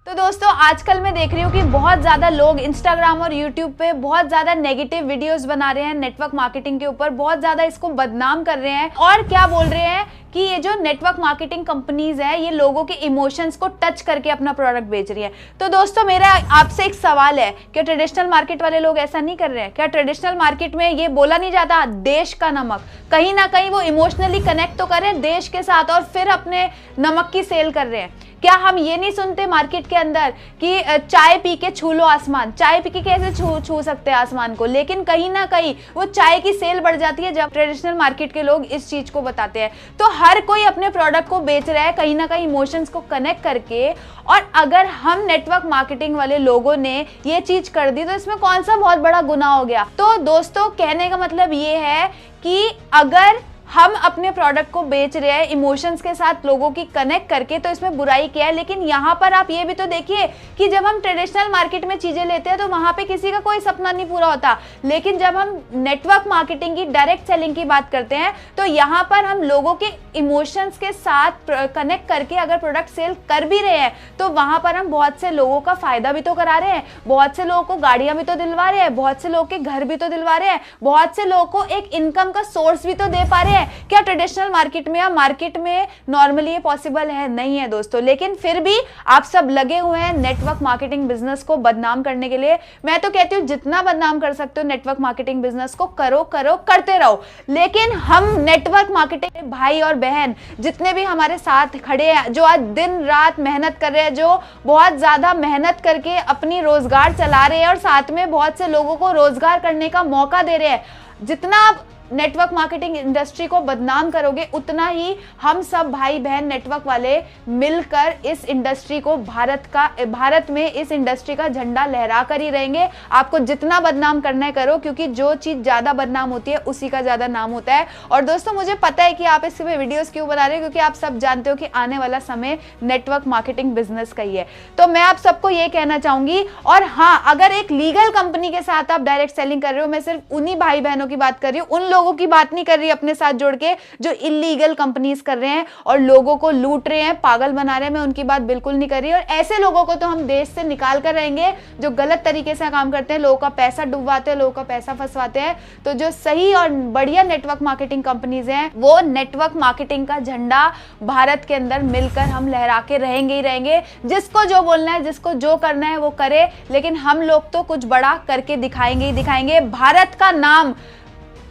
तो दोस्तों आजकल मैं देख रही हूँ कि बहुत ज़्यादा लोग इंस्टाग्राम और यूट्यूब पे बहुत ज़्यादा नेगेटिव वीडियोस बना रहे हैं नेटवर्क मार्केटिंग के ऊपर, बहुत ज़्यादा इसको बदनाम कर रहे हैं और क्या बोल रहे हैं कि ये जो नेटवर्क मार्केटिंग कंपनीज है ये लोगों के इमोशंस को टच करके अपना प्रोडक्ट बेच रही है। तो दोस्तों मेरा आपसे एक सवाल है, क्या ट्रेडिशनल मार्केट वाले लोग ऐसा नहीं कर रहे हैं? क्या ट्रेडिशनल मार्केट में ये बोला नहीं जाता देश का नमक? कहीं ना कहीं वो इमोशनली कनेक्ट तो कर रहे हैं देश के साथ और फिर अपने नमक की सेल कर रहे हैं। क्या हम ये नहीं सुनते मार्केट के अंदर कि चाय पी के छू लो आसमान? चाय पी के कैसे छू सकते हैं आसमान को? लेकिन कहीं ना कहीं वो चाय की सेल बढ़ जाती है जब ट्रेडिशनल मार्केट के लोग इस चीज को बताते हैं। तो हर कोई अपने प्रोडक्ट को बेच रहा है कहीं ना कहीं इमोशंस को कनेक्ट करके, और अगर हम नेटवर्क मार्केटिंग वाले लोगों ने ये चीज कर दी तो इसमें कौन सा बहुत बड़ा गुनाह हो गया? तो दोस्तों कहने का मतलब ये है कि अगर हम अपने प्रोडक्ट को बेच रहे हैं इमोशंस के साथ लोगों की कनेक्ट करके तो इसमें बुराई क्या है? लेकिन यहाँ पर आप ये भी तो देखिए कि जब हम ट्रेडिशनल मार्केट में चीजें लेते हैं तो वहां पे किसी का कोई सपना नहीं पूरा होता, लेकिन जब हम नेटवर्क मार्केटिंग की डायरेक्ट सेलिंग की बात करते हैं तो यहाँ पर हम लोगों के इमोशंस के साथ कनेक्ट करके अगर प्रोडक्ट सेल कर भी रहे हैं तो वहां पर हम बहुत से लोगों का फायदा भी तो करा रहे हैं, बहुत से लोगों को गाड़ियां भी तो दिलवा रहे हैं, बहुत से लोगों के घर भी तो दिलवा रहे हैं, बहुत से लोगों को एक इनकम का सोर्स भी तो दे पा रहे हैं। क्या ट्रेडिशनल मार्केट में या मार्केट में नॉर्मली ये पॉसिबल है? नहीं है दोस्तों। लेकिन फिर भी आप सब लगे हुए हैं नेटवर्क मार्केटिंग बिजनेस को बदनाम करने के लिए। मैं तो कहती हूँ जितना बदनाम कर सकते हो नेटवर्क मार्केटिंग बिजनेस को करो करते रहो, लेकिन हम नेटवर्क मार्केटिंग भाई और बहन जितने भी हमारे साथ खड़े हैं, जो आज दिन रात मेहनत कर रहे हैं, जो बहुत ज्यादा मेहनत करके अपनी रोजगार चला रहे हैं और साथ में बहुत से लोगों को रोजगार करने का मौका दे रहे हैं, जितना आप नेटवर्क मार्केटिंग इंडस्ट्री को बदनाम करोगे उतना ही हम सब भाई बहन नेटवर्क वाले मिलकर इस इंडस्ट्री को भारत में इस इंडस्ट्री का झंडा लहरा कर ही रहेंगे। आपको जितना बदनाम करना है करो, क्योंकि जो चीज ज्यादा बदनाम होती है उसी का ज्यादा नाम होता है। और दोस्तों मुझे पता है कि आप इस पे वीडियोस क्यों बना रहे हो, क्योंकि आप सब जानते हो कि आने वाला समय नेटवर्क मार्केटिंग बिजनेस का ही है। तो मैं आप सबको ये कहना चाहूंगी, और हाँ अगर एक लीगल कंपनी के साथ आप डायरेक्ट सेलिंग कर रहे हो, मैं सिर्फ उन्हीं भाई बहनों की बात कर रही हूँ, उन लोगों की बात नहीं कर रही अपने साथ जोड़ के जो इलीगल कंपनीज कर रहे हैं और लोगों को लूट रहे हैं, पागल बना रहे हैं। मैं उनकी बात बिल्कुल नहीं कर रही, और ऐसे लोगों को तो हम देश से निकाल कर रहेंगे जो गलत तरीके से काम करते हैं, लोगों का पैसा डुबवाते हैं, लोगों का पैसा फंसवाते हैं। तो जो सही और बढ़िया नेटवर्क मार्केटिंग कंपनीज हैं वो नेटवर्क मार्केटिंग का झंडा भारत के अंदर मिलकर हम लहरा के रहेंगे ही रहेंगे। जिसको जो बोलना है, जिसको जो करना है वो करे, लेकिन हम लोग तो कुछ बड़ा करके दिखाएंगे ही दिखाएंगे। भारत का नाम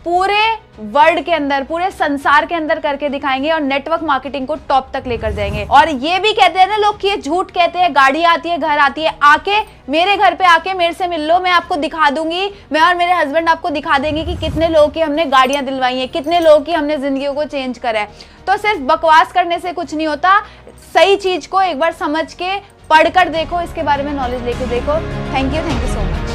पूरे वर्ल्ड के अंदर, पूरे संसार के अंदर करके दिखाएंगे और नेटवर्क मार्केटिंग को टॉप तक लेकर जाएंगे। और ये भी कहते हैं ना लोग कि ये झूठ कहते हैं, गाड़ी आती है, घर आती है, आके मेरे घर पे आके मेरे से मिल लो, मैं आपको दिखा दूंगी, मैं और मेरे हस्बैंड आपको दिखा देंगे कि कितने लोगों की हमने गाड़ियां दिलवाई हैं, कितने लोगों की हमने जिंदगियों को चेंज करा है। तो सिर्फ बकवास करने से कुछ नहीं होता, सही चीज को एक बार समझ के पढ़कर देखो, इसके बारे में नॉलेज लेके देखो। Thank you so much.